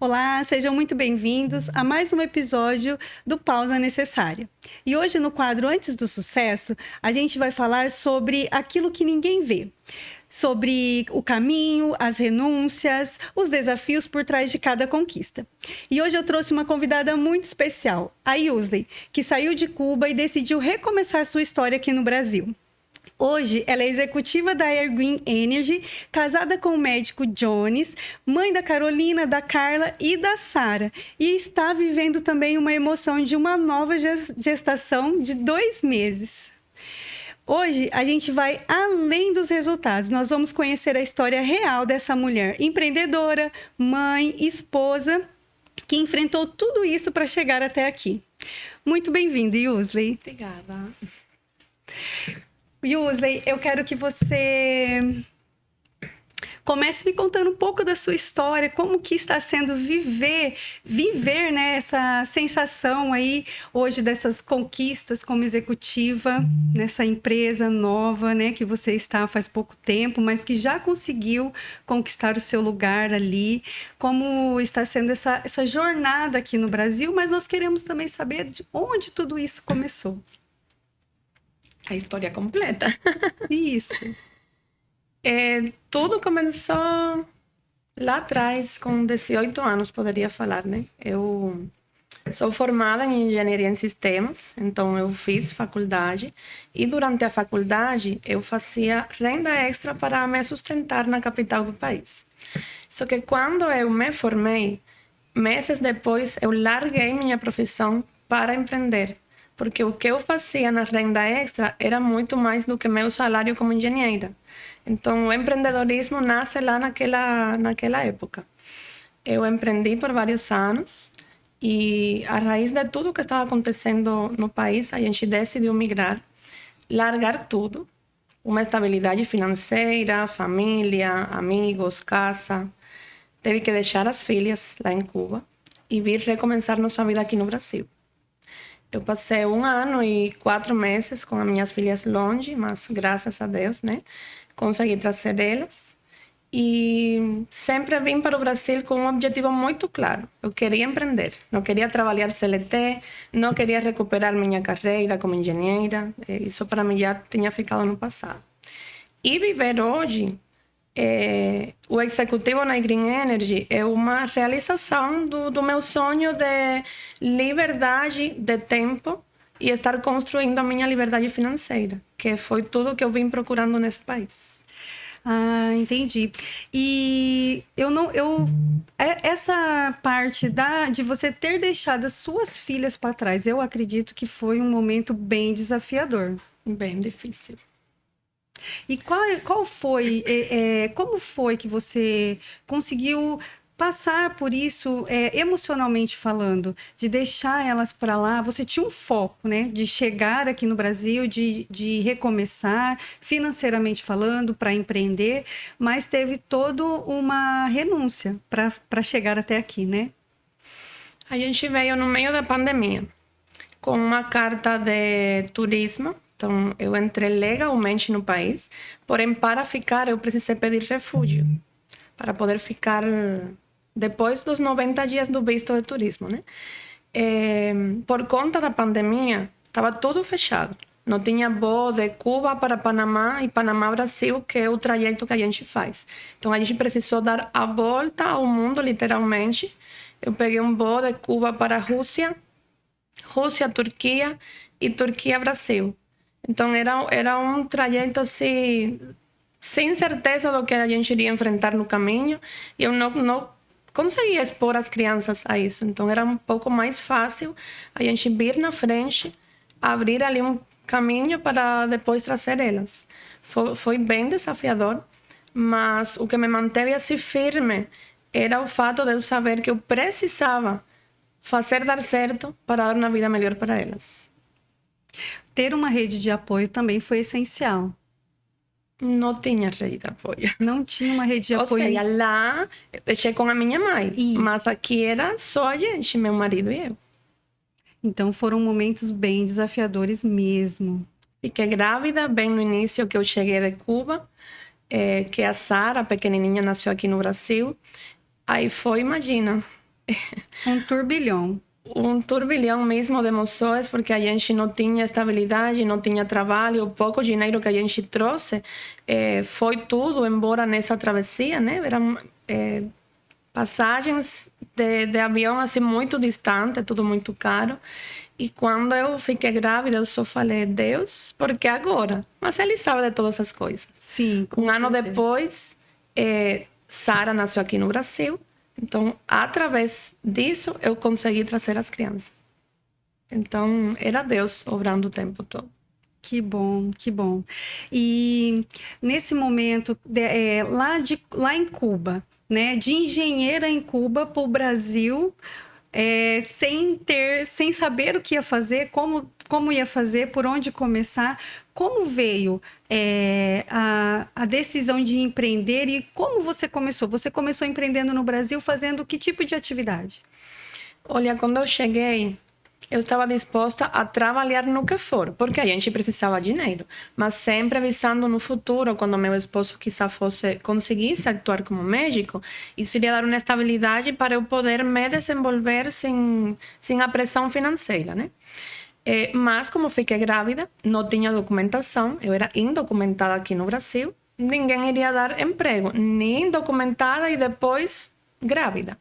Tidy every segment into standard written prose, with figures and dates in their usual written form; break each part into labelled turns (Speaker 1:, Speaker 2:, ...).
Speaker 1: Olá, sejam muito bem-vindos a mais um episódio do Pausa Necessária. E hoje no quadro Antes do Sucesso, a gente vai falar sobre aquilo que ninguém vê. Sobre o caminho, as renúncias, os desafios por trás de cada conquista. E hoje eu trouxe uma convidada muito especial, a Yusley, que saiu de Cuba e decidiu recomeçar sua história aqui no Brasil. Hoje, ela é executiva da Air Green Energy, casada com o médico Jones, mãe da Carolina, da Carla e da Sara. E está vivendo também uma emoção de uma nova gestação de 2 meses. Hoje, a gente vai além dos resultados. Nós vamos conhecer a história real dessa mulher empreendedora, mãe, esposa, que enfrentou tudo isso para chegar até aqui. Muito bem-vinda, Yusley.
Speaker 2: Obrigada.
Speaker 1: Yusley, eu quero que você comece me contando um pouco da sua história, como que está sendo viver, né, essa sensação aí hoje dessas conquistas como executiva nessa empresa nova, né, que você está faz pouco tempo, mas que já conseguiu conquistar o seu lugar ali. Como está sendo essa jornada aqui no Brasil, mas nós queremos também saber de onde tudo isso começou.
Speaker 2: A história completa.
Speaker 1: Isso.
Speaker 2: Tudo começou lá atrás, com 18 anos, poderia falar, né? Eu sou formada em engenharia em sistemas, então eu fiz faculdade. E durante a faculdade, eu fazia renda extra para me sustentar na capital do país. Só que quando eu me formei, meses depois, eu larguei minha profissão para empreender. Porque o que eu fazia na renda extra era muito mais do que meu salário como engenheira. Então, o empreendedorismo nasce lá naquela época. Eu empreendi por vários anos e, a raiz de tudo que estava acontecendo no país, a gente decidiu migrar, largar tudo, uma estabilidade financeira, família, amigos, casa. Teve que deixar as filhas lá em Cuba e vir recomeçar nossa vida aqui no Brasil. Eu passei 1 ano e 4 meses com as minhas filhas longe, mas graças a Deus, né? Consegui trazer elas. E sempre vim para o Brasil com um objetivo muito claro. Eu queria empreender, não queria trabalhar CLT, não queria recuperar minha carreira como engenheira. Isso para mim já tinha ficado no passado. E viver hoje, o executivo na Green Energy é uma realização do meu sonho de liberdade de tempo e estar construindo a minha liberdade financeira, que foi tudo que eu vim procurando nesse país.
Speaker 1: Ah, entendi. E essa parte de você ter deixado as suas filhas para trás, eu acredito que foi um momento bem desafiador.
Speaker 2: Bem difícil.
Speaker 1: E qual foi, como foi que você conseguiu passar por isso, emocionalmente falando, de deixar elas para lá? Você tinha um foco, né, de chegar aqui no Brasil, de recomeçar, financeiramente falando, para empreender, mas teve toda uma renúncia para chegar até aqui, né?
Speaker 2: A gente veio no meio da pandemia com uma carta de turismo. Então, eu entrei legalmente no país, porém, para ficar, eu precisei pedir refúgio, para poder ficar depois dos 90 dias do visto de turismo, né? Por conta da pandemia, estava tudo fechado. Não tinha voo de Cuba para Panamá e Panamá-Brasil, que é o trajeto que a gente faz. Então, a gente precisou dar a volta ao mundo, literalmente. Eu peguei um voo de Cuba para Rússia, Turquia e Turquia-Brasil. Então, era um trajeto assim, sem certeza do que a gente iria enfrentar no caminho. E eu não conseguia expor as crianças a isso. Então, era um pouco mais fácil a gente vir na frente, abrir ali um caminho para depois trazer elas. Foi bem desafiador, mas o que me manteve assim firme era o fato de eu saber que eu precisava fazer dar certo para dar uma vida melhor para elas.
Speaker 1: Ter uma rede de apoio também foi essencial.
Speaker 2: Não tinha rede de apoio.
Speaker 1: Não tinha uma rede de apoio.
Speaker 2: Ou seja, lá eu deixei com a minha mãe.
Speaker 1: Isso.
Speaker 2: Mas aqui era só a gente, meu marido e eu.
Speaker 1: Então foram momentos bem desafiadores mesmo.
Speaker 2: Fiquei grávida bem no início que eu cheguei de Cuba, que a Sara, a pequenininha, nasceu aqui no Brasil. Aí foi, imagina,
Speaker 1: Um turbilhão.
Speaker 2: Um turbilhão mesmo de emoções, porque a gente não tinha estabilidade, não tinha trabalho, o pouco dinheiro que a gente trouxe foi tudo embora nessa travessia, né? Eram passagens de avião assim muito distante, tudo muito caro. E quando eu fiquei grávida, eu só falei, Deus, por que agora? Mas ele sabe de todas as coisas.
Speaker 1: Sim, com
Speaker 2: ano
Speaker 1: certeza.
Speaker 2: depois, Sara nasceu aqui no Brasil. Então, através disso, eu consegui trazer as crianças. Então, era Deus obrando o tempo todo.
Speaker 1: Que bom, que bom. E nesse momento, lá em Cuba, né, de engenheira em Cuba para o Brasil, sem saber o que ia fazer, como ia fazer, por onde começar, como veio a decisão de empreender e como você começou? Você começou empreendendo no Brasil fazendo que tipo de atividade?
Speaker 2: Olha, quando eu cheguei, eu estava disposta a trabalhar no que for, porque a gente precisava de dinheiro, mas sempre avisando no futuro, quando meu esposo quizá conseguisse atuar como médico, isso iria dar uma estabilidade para eu poder me desenvolver sem a pressão financeira, né? Mas como fiquei grávida, não tinha documentação, eu era indocumentada aqui no Brasil, ninguém iria dar emprego, nem indocumentada e depois grávida.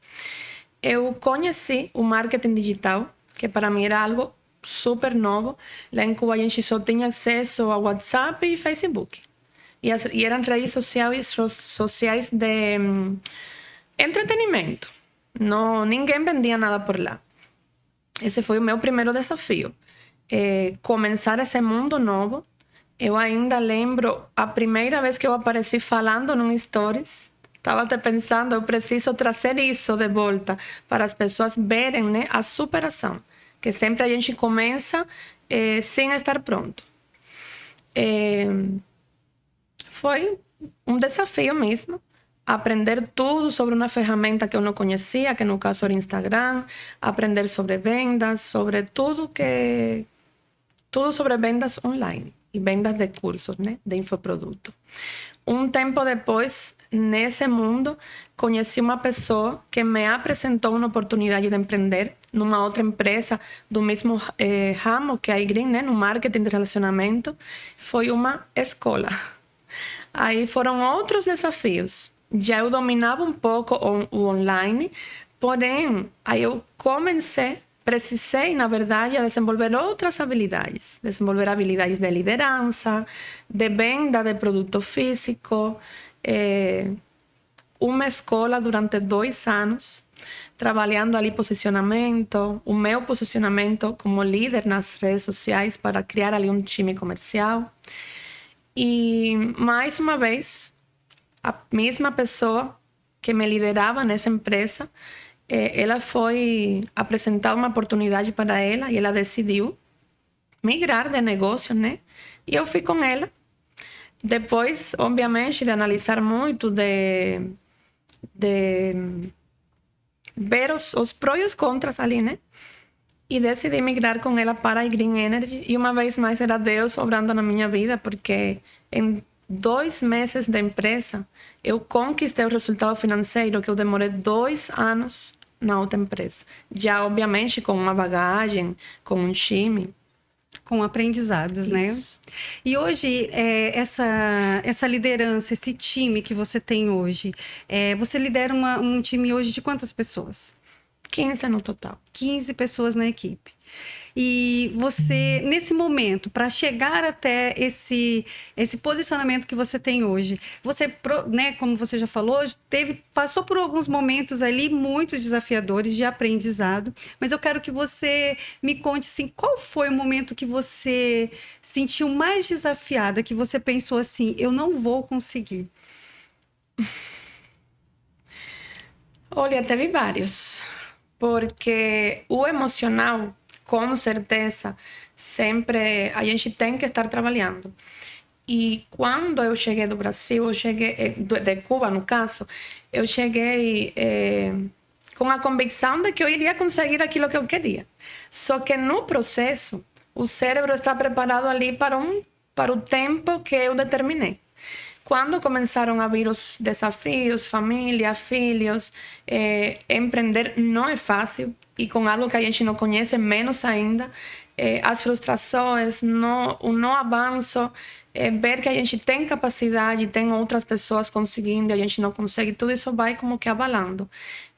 Speaker 2: Eu conheci o marketing digital, que para mim era algo super novo. Lá em Cuba a gente só tinha acesso a WhatsApp e Facebook. E eram redes sociais de entretenimento. Não, ninguém vendia nada por lá. Esse foi o meu primeiro desafio. Começar esse mundo novo. Eu ainda lembro a primeira vez que eu apareci falando num stories. Estava até pensando, eu preciso trazer isso de volta para as pessoas verem, né, a superação. Que sempre a gente começa sem estar pronto. Foi um desafio mesmo. Aprender tudo sobre uma ferramenta que eu não conhecia, que no caso era Instagram. Aprender sobre vendas, sobre tudo sobre vendas online e vendas de cursos, né, de infoproduto. Um tempo depois, nesse mundo, conheci uma pessoa que me apresentou uma oportunidade de empreender numa outra empresa do mesmo ramo que a iGreen, né, no marketing de relacionamento. Foi uma escola. Aí foram outros desafios. Já eu dominava um pouco o online, porém, aí eu precisei, na verdade, a desenvolver outras habilidades. Desenvolver habilidades de liderança, de venda de produto físico. Uma escola durante 2 anos, trabalhando ali posicionamento, o meu posicionamento como líder nas redes sociais para criar ali um time comercial. E, mais uma vez, a mesma pessoa que me liderava nessa empresa, ela foi apresentar uma oportunidade para ela e ela decidiu migrar de negócio, né? E eu fui com ela. Depois, obviamente, de analisar muito, de ver os prós e os contras ali, né? E decidi migrar com ela para a Green Energy. E uma vez mais era Deus obrando na minha vida, porque em 2 meses de empresa, eu conquistei o resultado financeiro que eu demorei 2 anos na outra empresa. Já, obviamente, com uma bagagem, com um time.
Speaker 1: Com aprendizados,
Speaker 2: Isso.
Speaker 1: Né? E hoje, essa liderança, esse time que você tem hoje, você lidera um time hoje de quantas pessoas?
Speaker 2: 15 no total.
Speaker 1: 15 pessoas na equipe. E você, nesse momento, para chegar até esse posicionamento que você tem hoje, você, né, como você já falou, passou por alguns momentos ali muito desafiadores de aprendizado, mas eu quero que você me conte assim, qual foi o momento que você sentiu mais desafiada, que você pensou assim, eu não vou conseguir?
Speaker 2: Olha, teve vários, porque o emocional, com certeza, sempre a gente tem que estar trabalhando. E quando eu cheguei do Brasil, eu cheguei de Cuba, no caso, eu cheguei com a convicção de que eu iria conseguir aquilo que eu queria. Só que no processo, o cérebro está preparado ali para o tempo que eu determinei. Quando começaram a vir os desafios, família, filhos, empreender não é fácil, e com algo que a gente não conhece, menos ainda. As frustrações, o não avanço, ver que a gente tem capacidade, tem outras pessoas conseguindo, a gente não consegue, tudo isso vai como que abalando.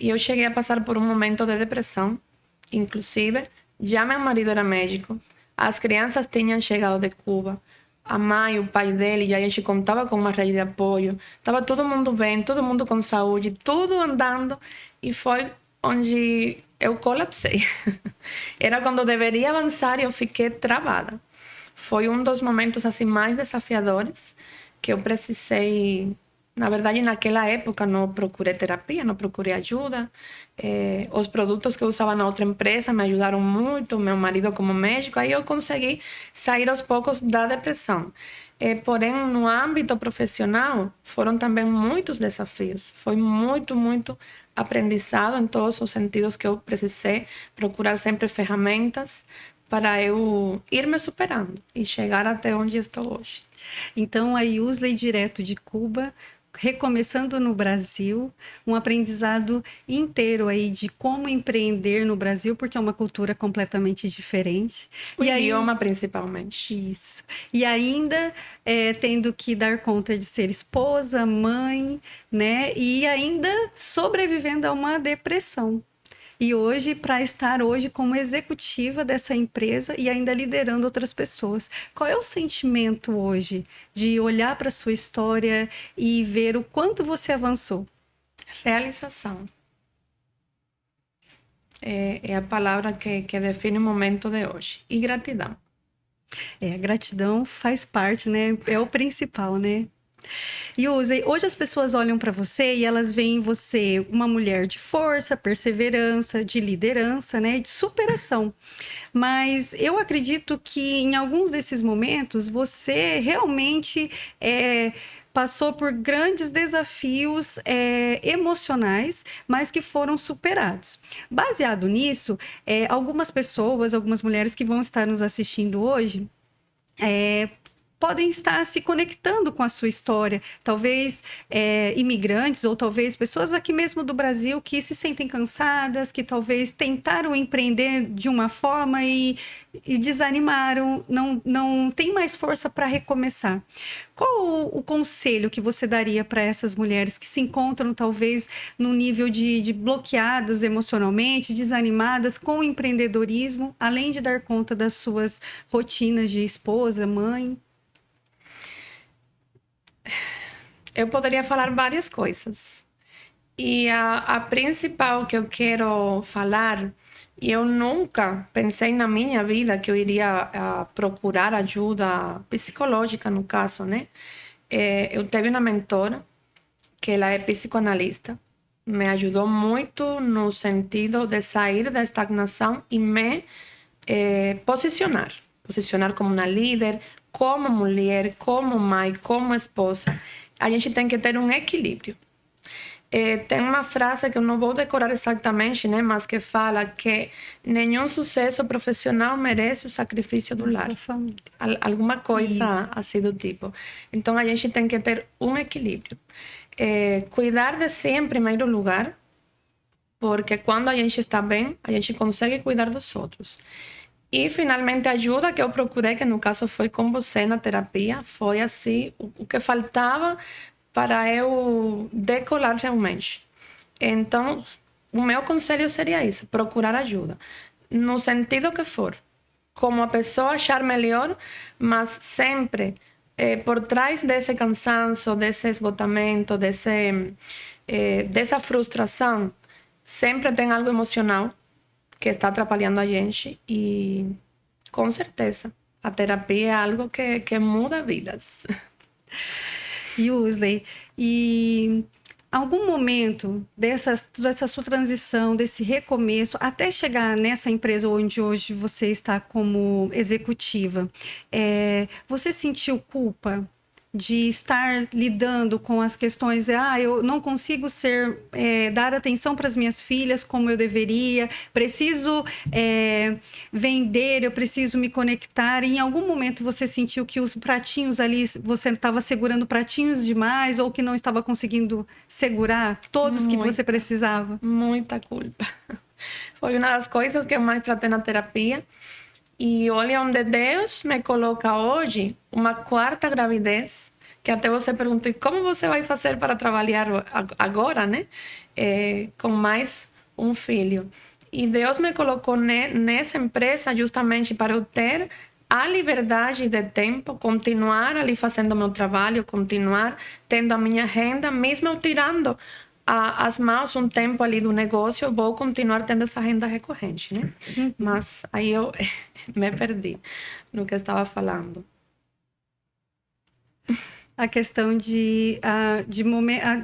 Speaker 2: E eu cheguei a passar por um momento de depressão, inclusive. Já meu marido era médico, as crianças tinham chegado de Cuba, a mãe, o pai dele, já a gente contava com uma rede de apoio, estava todo mundo bem, todo mundo com saúde, tudo andando, e foi onde eu colapsei. Era quando eu deveria avançar e eu fiquei travada. Foi um dos momentos assim mais desafiadores que eu precisei. Na verdade, naquela época não procurei terapia, não procurei ajuda. Os produtos que eu usava na outra empresa me ajudaram muito, meu marido como médico, aí eu consegui sair aos poucos da depressão. Porém, no âmbito profissional, foram também muitos desafios. Foi muito, muito aprendizado em todos os sentidos que eu precisei procurar sempre ferramentas para eu ir me superando e chegar até onde estou hoje.
Speaker 1: Então, a Yusley, direto de Cuba, recomeçando no Brasil, um aprendizado inteiro aí de como empreender no Brasil, porque é uma cultura completamente diferente.
Speaker 2: O idioma, principalmente.
Speaker 1: Isso. E ainda tendo que dar conta de ser esposa, mãe, né? E ainda sobrevivendo a uma depressão. E hoje, para estar hoje como executiva dessa empresa e ainda liderando outras pessoas. Qual é o sentimento hoje de olhar para a sua história e ver o quanto você avançou?
Speaker 2: Realização. É a palavra que define o momento de hoje. E gratidão.
Speaker 1: A gratidão faz parte, né? É o principal, né? E hoje as pessoas olham para você e elas veem em você uma mulher de força, perseverança, de liderança, né, de superação. Mas eu acredito que em alguns desses momentos você realmente passou por grandes desafios emocionais, mas que foram superados. Baseado nisso, algumas pessoas, algumas mulheres que vão estar nos assistindo hoje, podem estar se conectando com a sua história. Talvez imigrantes ou talvez pessoas aqui mesmo do Brasil que se sentem cansadas, que talvez tentaram empreender de uma forma e desanimaram, não tem mais força para recomeçar. Qual o conselho que você daria para essas mulheres que se encontram talvez num nível de bloqueadas emocionalmente, desanimadas com o empreendedorismo, além de dar conta das suas rotinas de esposa, mãe?
Speaker 2: Eu poderia falar várias coisas. E a principal que eu quero falar, e eu nunca pensei na minha vida que eu iria procurar ajuda psicológica, no caso, né? Eu tive uma mentora, que ela é psicoanalista, me ajudou muito no sentido de sair da estagnação e me posicionar como uma líder, como mulher, como mãe, como esposa. A gente tem que ter um equilíbrio. Tem uma frase que eu não vou decorar exatamente, né, mas que fala que nenhum sucesso profissional merece o sacrifício do lar. Alguma coisa assim do tipo. Então, a gente tem que ter um equilíbrio. Cuidar de si em primeiro lugar, porque quando a gente está bem, a gente consegue cuidar dos outros. E, finalmente, a ajuda que eu procurei, que no caso foi com você na terapia, foi assim, o que faltava para eu decolar realmente. Então, o meu conselho seria isso, procurar ajuda. No sentido que for. Como a pessoa achar melhor, mas sempre por trás desse cansaço, desse esgotamento, dessa frustração, sempre tem algo emocional que está atrapalhando a gente e, com certeza, a terapia é algo que muda vidas.
Speaker 1: Yusley, e algum momento dessa sua transição, desse recomeço, até chegar nessa empresa onde hoje você está como executiva, você sentiu culpa de estar lidando com as questões, eu não consigo dar atenção para as minhas filhas como eu deveria, preciso vender, eu preciso me conectar. E em algum momento você sentiu que os pratinhos ali, você estava segurando pratinhos demais ou que não estava conseguindo segurar todos que você precisava?
Speaker 2: Muita culpa. Foi uma das coisas que eu mais tratei na terapia. E olha onde Deus me coloca hoje, uma quarta gravidez, que até você perguntou, e como você vai fazer para trabalhar agora, né? Com mais um filho. E Deus me colocou nessa empresa justamente para eu ter a liberdade de tempo, continuar ali fazendo meu trabalho, continuar tendo a minha renda, mesmo eu tirando as mãos um tempo ali do negócio, eu vou continuar tendo essa renda recorrente, né? Mas aí eu me perdi no que eu estava falando.
Speaker 1: A questão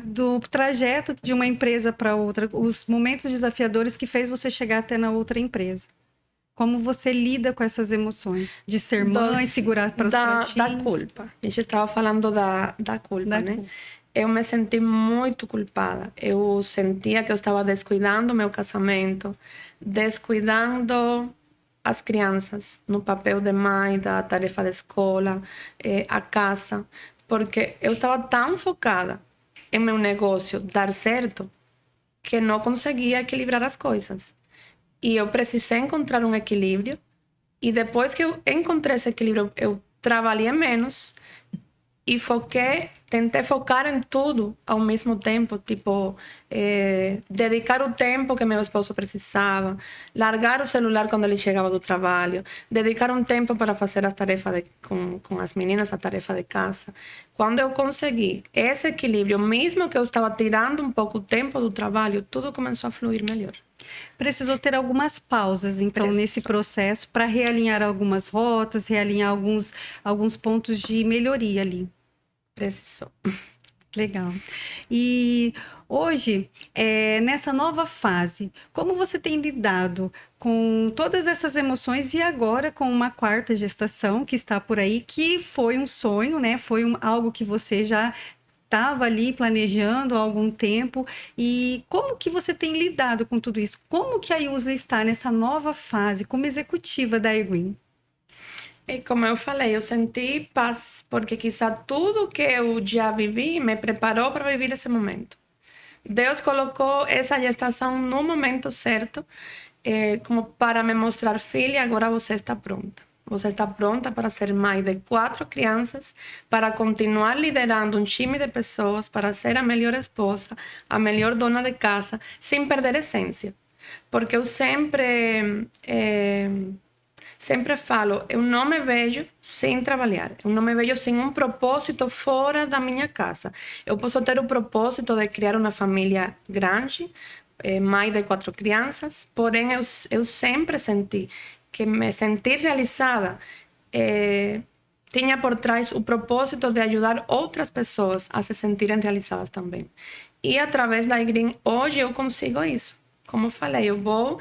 Speaker 1: do trajeto de uma empresa para outra, os momentos desafiadores que fez você chegar até na outra empresa. Como você lida com essas emoções de ser mãe, segurar para os pratinhos?
Speaker 2: Da culpa. A gente estava falando da culpa, né? Culpa. Eu me senti muito culpada. Eu sentia que eu estava descuidando meu casamento, descuidando as crianças no papel de mãe, da tarefa da escola, a casa, porque eu estava tão focada em meu negócio dar certo que não conseguia equilibrar as coisas. E eu precisei encontrar um equilíbrio. E depois que eu encontrei esse equilíbrio, eu trabalhei menos e tentei focar em tudo ao mesmo tempo. Tipo, dedicar o tempo que meu esposo precisava, largar o celular quando ele chegava do trabalho, dedicar um tempo para fazer as tarefas com as meninas, a tarefa de casa. Quando eu consegui esse equilíbrio, mesmo que eu estava tirando um pouco o tempo do trabalho, tudo começou a fluir melhor.
Speaker 1: Precisou ter algumas pausas, então, nesse processo, para realinhar algumas rotas, realinhar alguns pontos de melhoria ali.
Speaker 2: Precisou.
Speaker 1: Legal. E hoje, nessa nova fase, como você tem lidado com todas essas emoções e agora com uma quarta gestação que está por aí, que foi um sonho, né? Foi algo que você já estava ali planejando há algum tempo. E como que você tem lidado com tudo isso? Como que a Yusla está nessa nova fase como executiva da eGreen?
Speaker 2: E como eu falei, eu senti paz, porque quizá tudo que eu já vivi me preparou para viver esse momento. Deus colocou essa gestação no momento certo, como para me mostrar, filha, agora você está pronta. Você está pronta para ser mãe de 4 crianças, para continuar liderando um time de pessoas, para ser a melhor esposa, a melhor dona de casa, sem perder a essência. Porque eu sempre falo, eu não me vejo sem trabalhar, eu não me vejo sem um propósito fora da minha casa. Eu posso ter o propósito de criar uma família grande, mãe de 4 crianças, porém eu sempre senti que me sentir realizada tinha por trás o propósito de ajudar outras pessoas a se sentirem realizadas também. E através da eGreen, hoje eu consigo isso. Como eu falei, eu vou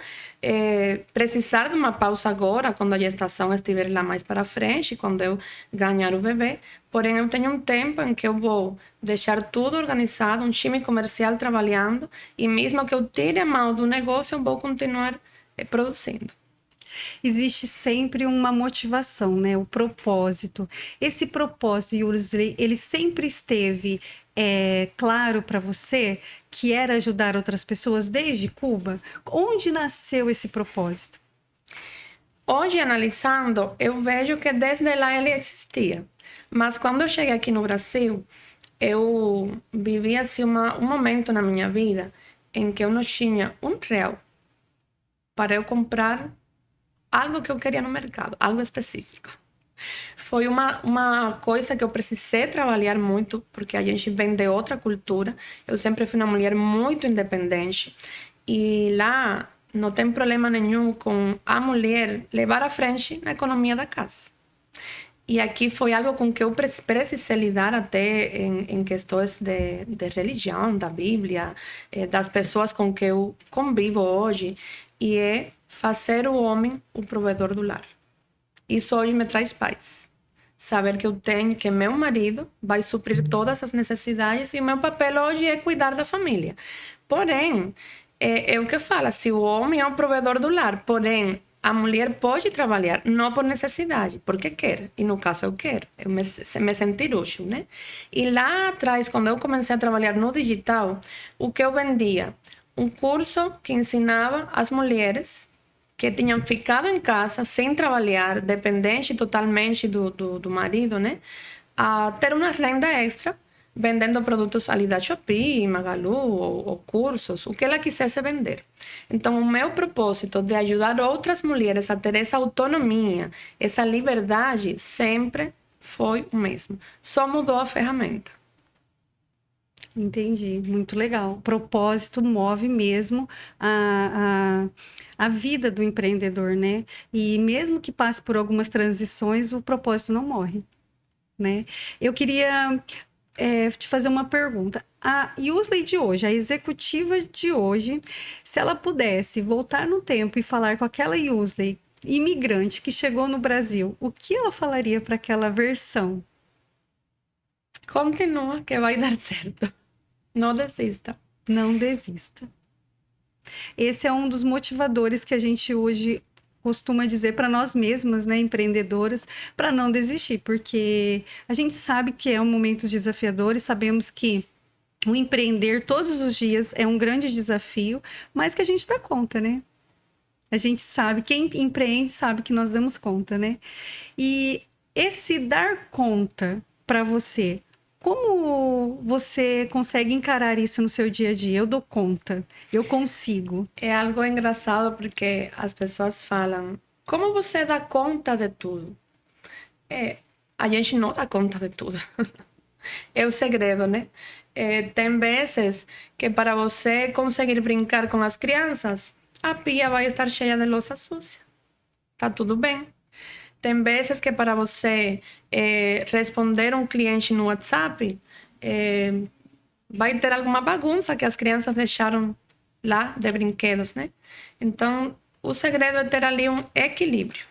Speaker 2: precisar de uma pausa agora, quando a gestação estiver lá mais para frente, quando eu ganhar o bebê. Porém, eu tenho um tempo em que eu vou deixar tudo organizado, um time comercial trabalhando, e mesmo que eu tire a mão do negócio, eu vou continuar produzindo.
Speaker 1: Existe sempre uma motivação, né? O propósito. Esse propósito, Yusla, ele sempre esteve claro para você que era ajudar outras pessoas desde Cuba? Onde nasceu esse propósito?
Speaker 2: Hoje, analisando, eu vejo que desde lá ele existia. Mas quando eu cheguei aqui no Brasil, eu vivi assim, um momento na minha vida em que eu não tinha R$1 para eu comprar algo que eu queria no mercado, algo específico. Foi uma coisa que eu precisei trabalhar muito, porque a gente vem de outra cultura. Eu sempre fui uma mulher muito independente. E lá não tem problema nenhum com a mulher levar à frente na economia da casa. E aqui foi algo com que eu precisei lidar até em questões de religião, da Bíblia, das pessoas com que eu convivo hoje. E é fazer o homem o provedor do lar. Isso hoje me traz paz. saber que eu tenho, que meu marido vai suprir todas as necessidades e o meu papel hoje é cuidar da família. Porém, é o que fala, se o homem é o provedor do lar, porém, a mulher pode trabalhar não por necessidade, porque quer. E no caso eu quero, eu me sentir útil, né? E lá atrás, quando eu comecei a trabalhar no digital, o que eu vendia? Um curso que ensinava as mulheres que tinham ficado em casa sem trabalhar, dependente totalmente do marido, né? A ter uma renda extra vendendo produtos ali da Shopee, Magalu ou cursos, o que ela quisesse vender. Então, o meu propósito de ajudar outras mulheres a ter essa autonomia, essa liberdade, sempre foi o mesmo. Só mudou a ferramenta.
Speaker 1: Entendi, muito legal. O propósito move mesmo a vida do empreendedor, né? E mesmo que passe por algumas transições, o propósito não morre, né? Eu queria te fazer uma pergunta. A Yusley de hoje, a executiva de hoje, se ela pudesse voltar no tempo e falar com aquela Yusley imigrante que chegou no Brasil, o que ela falaria para aquela versão?
Speaker 2: Continua, que vai dar certo. Não desista.
Speaker 1: Não desista. Esse é um dos motivadores que a gente hoje costuma dizer para nós mesmas, né, empreendedoras, para não desistir, porque a gente sabe que é um momento desafiador e sabemos que o empreender todos os dias é um grande desafio, mas que a gente dá conta, né? A gente sabe, quem empreende sabe que nós damos conta, né? E esse dar conta para você, como você consegue encarar isso no seu dia a dia? Eu dou conta, eu consigo.
Speaker 2: É algo engraçado porque as pessoas falam: como você dá conta de tudo? A gente não dá conta de tudo. É o segredo, né? Tem vezes que para você conseguir brincar com as crianças, a pia vai estar cheia de louça suja. Tá tudo bem. Tem vezes que para você responder um cliente no WhatsApp, vai ter alguma bagunça que as crianças deixaram lá de brinquedos, né? Então, o segredo é ter ali um equilíbrio.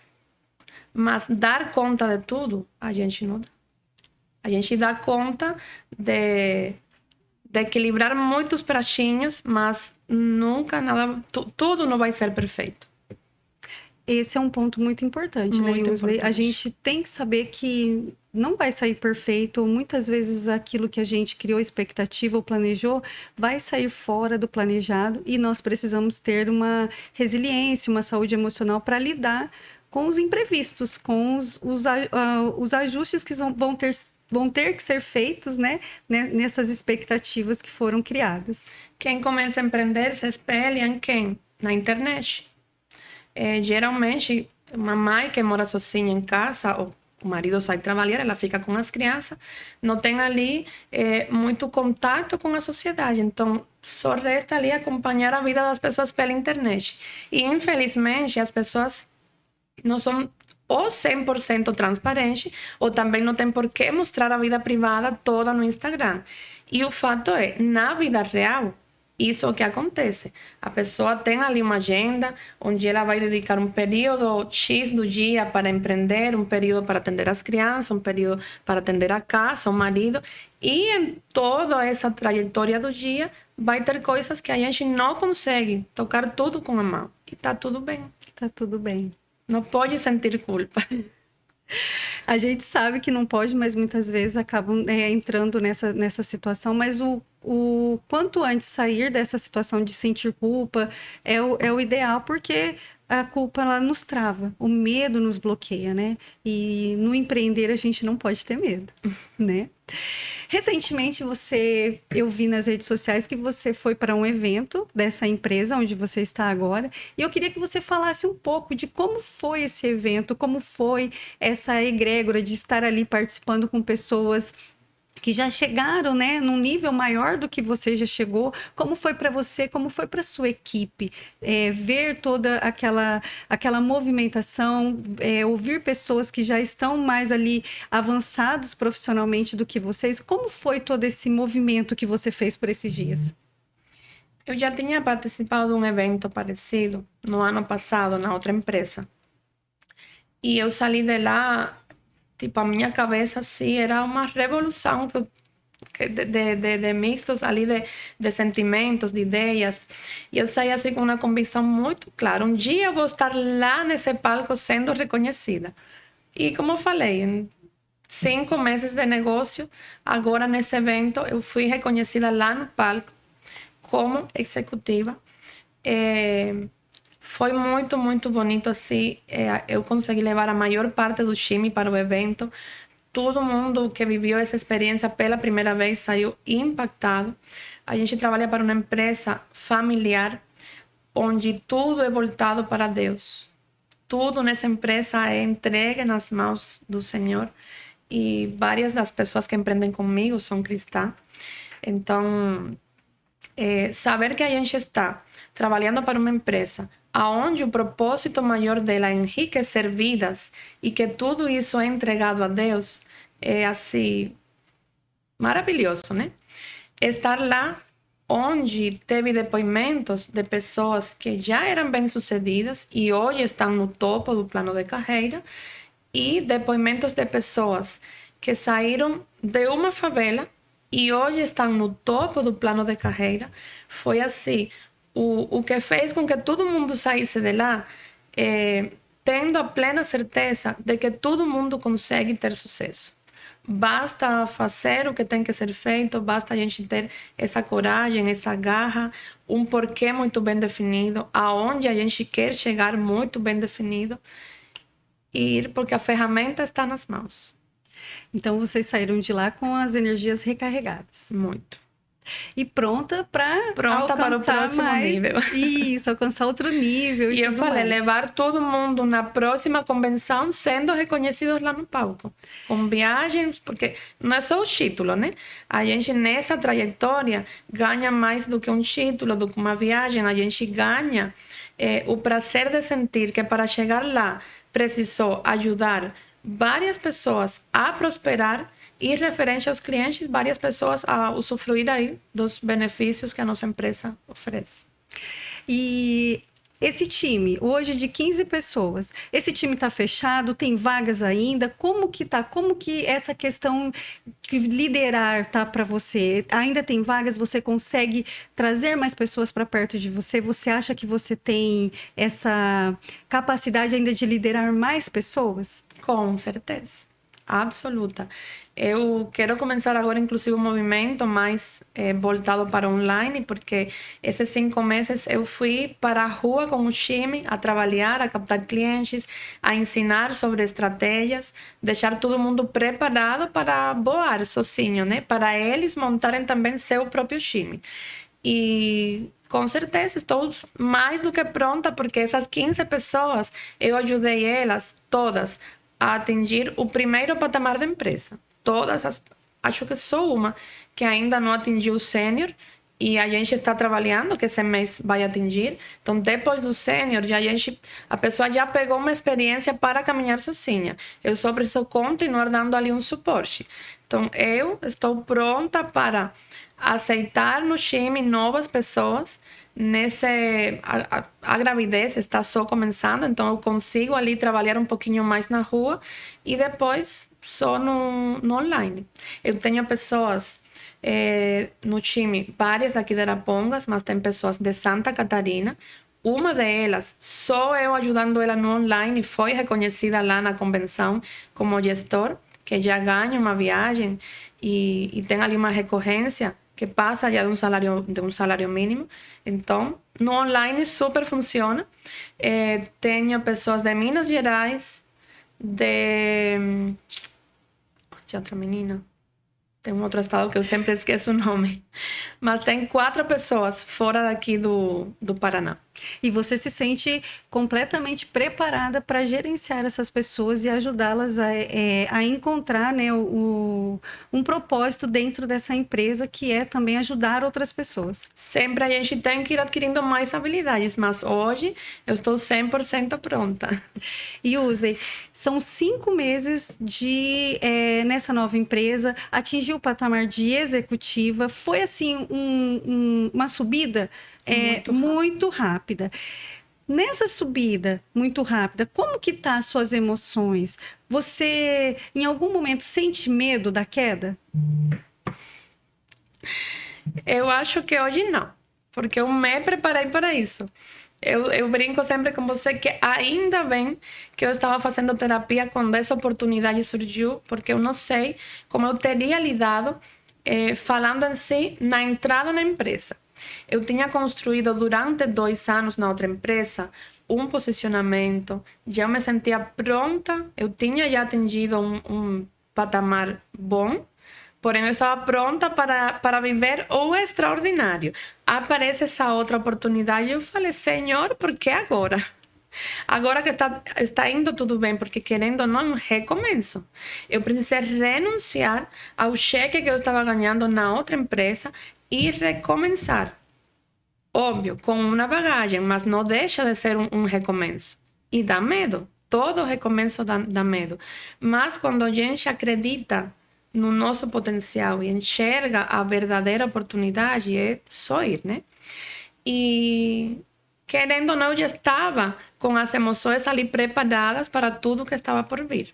Speaker 2: Mas dar conta de tudo, a gente não dá. A gente dá conta de equilibrar muitos pratinhos, mas nunca nada, tudo não vai ser perfeito.
Speaker 1: Esse é um ponto muito importante, né, Yusley? A gente tem que saber que não vai sair perfeito, ou muitas vezes aquilo que a gente criou expectativa ou planejou vai sair fora do planejado e nós precisamos ter uma resiliência, uma saúde emocional para lidar com os imprevistos, com os ajustes que vão ter que ser feitos, né, nessas expectativas que foram criadas.
Speaker 2: Quem começa a empreender se espelha em quem? Na internet. Geralmente, uma mãe que mora sozinha em casa, ou o marido sai trabalhar, ela fica com as crianças, não tem ali muito contato com a sociedade. Então, só resta ali acompanhar a vida das pessoas pela internet. E, infelizmente, as pessoas não são ou 100% transparentes, ou também não tem por que mostrar a vida privada toda no Instagram. E o fato é, na vida real, isso é o que acontece. A pessoa tem ali uma agenda onde ela vai dedicar um período X do dia para empreender, um período para atender as crianças, um período para atender a casa, o marido. E em toda essa trajetória do dia vai ter coisas que a gente não consegue tocar tudo com a mão. E tá tudo bem.
Speaker 1: Tá tudo bem.
Speaker 2: Não pode sentir culpa.
Speaker 1: A gente sabe que não pode, mas muitas vezes acabam entrando nessa situação. Mas o quanto antes sair dessa situação de sentir culpa é o ideal, porque a culpa ela nos trava, o medo nos bloqueia, né? E no empreender a gente não pode ter medo, né? Recentemente eu vi nas redes sociais que você foi para um evento dessa empresa onde você está agora, e eu queria que você falasse um pouco de como foi esse evento, como foi essa egrégora de estar ali participando com pessoas que já chegaram, né, num nível maior do que você já chegou. Como foi para você, como foi para sua equipe ver toda aquela movimentação, ouvir pessoas que já estão mais ali avançados profissionalmente do que vocês? Como foi todo esse movimento que você fez por esses dias?
Speaker 2: Eu já tinha participado de um evento parecido no ano passado na outra empresa. E eu saí de lá Tipo, a minha cabeça, assim, era uma revolução de mixtos ali de sentimentos, de ideias. E eu saí assim com uma convicção muito clara. Um dia eu vou estar lá nesse palco sendo reconhecida. E como eu falei, em 5 meses de negócio, agora nesse evento, eu fui reconhecida lá no palco como executiva. Foi muito, muito bonito assim. Eu consegui levar a maior parte do time para o evento. Todo mundo que viveu essa experiência pela primeira vez saiu impactado. A gente trabalha para uma empresa familiar, onde tudo é voltado para Deus. Tudo nessa empresa é entregue nas mãos do Senhor. E várias das pessoas que empreendem comigo são cristãs. Então, saber que a gente está trabalhando para uma empresa aonde o propósito maior dela é enriquecer vidas e que tudo isso é entregado a Deus, é assim, maravilhoso, né? Estar lá onde teve depoimentos de pessoas que já eram bem-sucedidas e hoje estão no topo do plano de carreira, e depoimentos de pessoas que saíram de uma favela e hoje estão no topo do plano de carreira. Foi assim, o que fez com que todo mundo saísse de lá, tendo a plena certeza de que todo mundo consegue ter sucesso. Basta fazer o que tem que ser feito, basta a gente ter essa coragem, essa garra, um porquê muito bem definido, aonde a gente quer chegar muito bem definido, e ir, porque a ferramenta está nas mãos.
Speaker 1: Então, vocês saíram de lá com as energias recarregadas.
Speaker 2: Muito.
Speaker 1: E pronta para
Speaker 2: o próximo nível.
Speaker 1: Isso, alcançar outro nível.
Speaker 2: E eu falei, levar todo mundo na próxima convenção sendo reconhecidos lá no palco. Com viagens, porque não é só o título, né? A gente, nessa trajetória, ganha mais do que um título, do que uma viagem. A gente ganha o prazer de sentir que para chegar lá precisou ajudar várias pessoas a prosperar e, referente aos clientes, várias pessoas a usufruir aí dos benefícios que a nossa empresa oferece.
Speaker 1: E esse time, hoje de 15 pessoas, esse time está fechado? Tem vagas ainda? Como que tá? Como que essa questão de liderar tá para você? Ainda tem vagas? Você consegue trazer mais pessoas para perto de você? Você acha que você tem essa capacidade ainda de liderar mais pessoas?
Speaker 2: Com certeza, absoluta. Eu quero começar agora, inclusive, um movimento mais voltado para online, porque esses 5 meses eu fui para a rua com o time a trabalhar, a captar clientes, a ensinar sobre estratégias, deixar todo mundo preparado para voar sozinho, né? Para eles montarem também seu próprio time. E com certeza estou mais do que pronta, porque essas 15 pessoas, eu ajudei elas todas a atingir o primeiro patamar da empresa. Acho que só uma que ainda não atingiu o sênior, e a gente está trabalhando que esse mês vai atingir. Então, depois do sênior, a pessoa já pegou uma experiência para caminhar sozinha. Eu só preciso continuar dando ali um suporte. Então, eu estou pronta para aceitar no time novas pessoas. A gravidez está só começando, então eu consigo ali trabalhar um pouquinho mais na rua e depois só no online. Eu tenho pessoas no time, várias aqui de Arapongas, mas tem pessoas de Santa Catarina. Uma delas, só eu ajudando ela no online, foi reconhecida lá na convenção como gestor, que já ganha uma viagem e tem ali uma recorrência que passa já de um salário mínimo. Então, no online super funciona. Tenho pessoas de Minas Gerais, de outra menina. Tem um outro estado que eu sempre esqueço o nome. Mas tem 4 pessoas fora daqui do Paraná.
Speaker 1: E você se sente completamente preparada para gerenciar essas pessoas e ajudá-las a encontrar, né, um propósito dentro dessa empresa, que é também ajudar outras pessoas.
Speaker 2: Sempre a gente tem que ir adquirindo mais habilidades, mas hoje eu estou 100% pronta.
Speaker 1: E Usley, são 5 meses nessa nova empresa, atingiu o patamar de executiva, foi assim uma subida muito rápida. Nessa subida muito rápida, como que tá as suas emoções? Você, em algum momento, sente medo da queda?
Speaker 2: Eu acho que hoje não, porque eu me preparei para isso. Eu brinco sempre com você que ainda bem que eu estava fazendo terapia quando essa oportunidade surgiu, porque eu não sei como eu teria lidado falando em si na entrada na empresa. Eu tinha construído durante 2 anos na outra empresa um posicionamento, já me sentia pronta, eu tinha já atingido um patamar bom, porém eu estava pronta para viver o extraordinário. Aparece essa outra oportunidade e eu falei, Senhor, por que agora? Agora que está indo tudo bem, porque querendo ou não, é um recomeço. Eu precisei renunciar ao cheque que eu estava ganhando na outra empresa e recomeçar. Óbvio, com uma bagagem, mas não deixa de ser um recomeço. E dá medo. Todo recomeço dá medo. Mas quando a gente acredita no nosso potencial e enxerga a verdadeira oportunidade, é só ir, né? E querendo ou não, eu já estava com as emoções ali preparadas para tudo que estava por vir.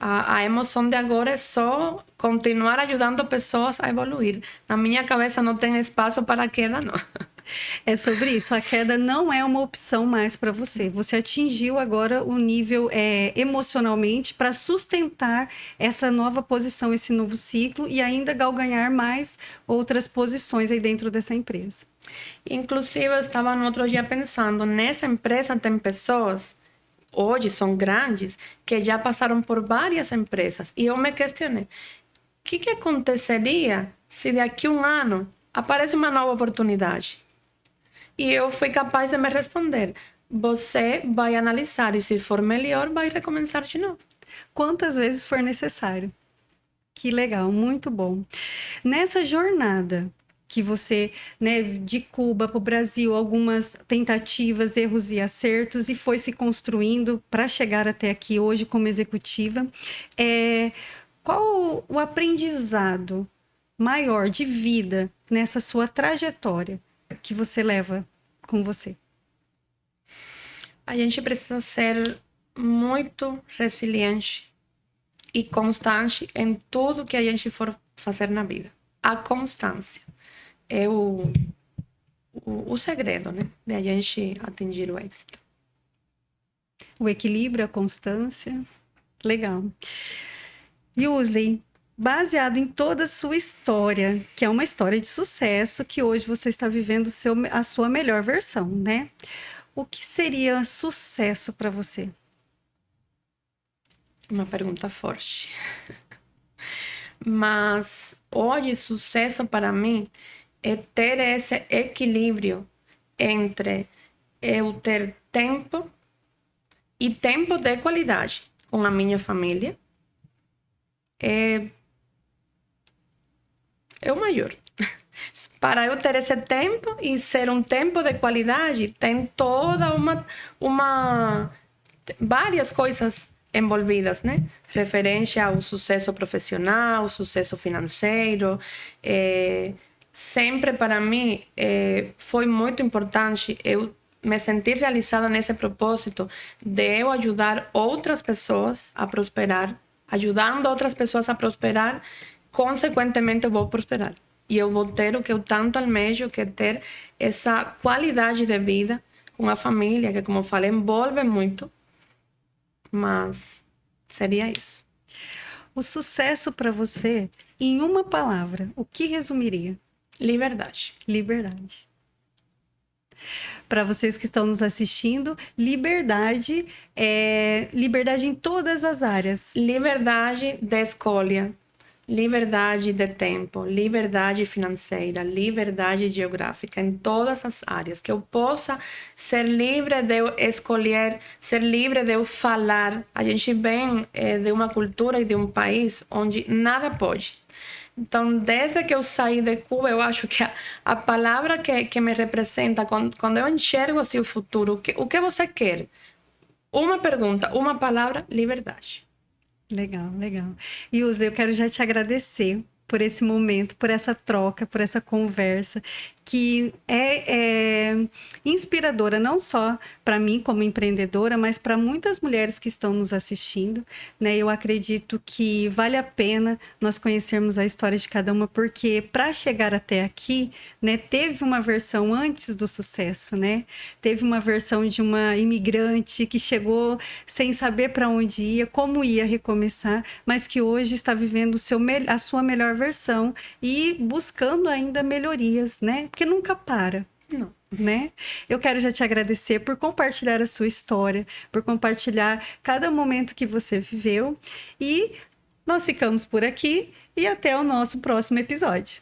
Speaker 2: A emoção de agora é só continuar ajudando pessoas a evoluir. Na minha cabeça não tem espaço para queda, não.
Speaker 1: É sobre isso. A queda não é uma opção mais para você. Você atingiu agora o nível emocionalmente para sustentar essa nova posição, esse novo ciclo e ainda galganhar mais outras posições aí dentro dessa empresa.
Speaker 2: Inclusive, eu estava no outro dia pensando, nessa empresa tem pessoas, hoje são grandes, que já passaram por várias empresas. E eu me questionei, o que aconteceria se daqui a um ano aparece uma nova oportunidade? E eu fui capaz de me responder, você vai analisar e se for melhor, vai recomeçar de novo.
Speaker 1: Quantas vezes for necessário. Que legal, muito bom. Nessa jornada que você, né, de Cuba para o Brasil, algumas tentativas, erros e acertos, e foi se construindo para chegar até aqui hoje como executiva, qual o aprendizado maior de vida nessa sua trajetória que você leva com você?
Speaker 2: A gente precisa ser muito resiliente e constante em tudo que a gente for fazer na vida. A constância é o segredo, né? De a gente atingir o êxito.
Speaker 1: O equilíbrio, a constância. Legal. Yusley, baseado em toda a sua história, que é uma história de sucesso, que hoje você está vivendo a sua melhor versão, né? O que seria sucesso para você?
Speaker 2: Uma pergunta forte. Mas hoje, sucesso para mim é ter esse equilíbrio entre eu ter tempo e tempo de qualidade com a minha família. É o maior. Para eu ter esse tempo e ser um tempo de qualidade, tem toda várias coisas envolvidas, né? Referência ao sucesso profissional, sucesso financeiro. Sempre para mim foi muito importante eu me sentir realizada nesse propósito de eu ajudar outras pessoas a prosperar. Ajudando outras pessoas a prosperar, consequentemente eu vou prosperar. E eu vou ter o que eu tanto almejo, que é ter essa qualidade de vida com a família, que, como eu falei, envolve muito. Mas seria isso.
Speaker 1: O sucesso para você, em uma palavra, o que resumiria?
Speaker 2: Liberdade.
Speaker 1: Liberdade. Para vocês que estão nos assistindo, liberdade é liberdade em todas as áreas.
Speaker 2: Liberdade de escolha, liberdade de tempo, liberdade financeira, liberdade geográfica, em todas as áreas. Que eu possa ser livre de eu escolher, ser livre de eu falar. A gente vem de uma cultura e de um país onde nada pode. Então, desde que eu saí de Cuba, eu acho que a palavra que me representa, quando eu enxergo assim o futuro, o que você quer? Uma pergunta, uma palavra, liberdade.
Speaker 1: Legal, legal. Yusley, eu quero já te agradecer por esse momento, por essa troca, por essa conversa, que é inspiradora não só para mim como empreendedora, mas para muitas mulheres que estão nos assistindo, né? Eu acredito que vale a pena nós conhecermos a história de cada uma, porque para chegar até aqui, né, teve uma versão antes do sucesso, né? Teve uma versão de uma imigrante que chegou sem saber para onde ia, como ia recomeçar, mas que hoje está vivendo a sua melhor versão e buscando ainda melhorias, né? Porque nunca para.
Speaker 2: Não.
Speaker 1: Né? Eu quero já te agradecer por compartilhar a sua história, por compartilhar cada momento que você viveu. E nós ficamos por aqui e até o nosso próximo episódio.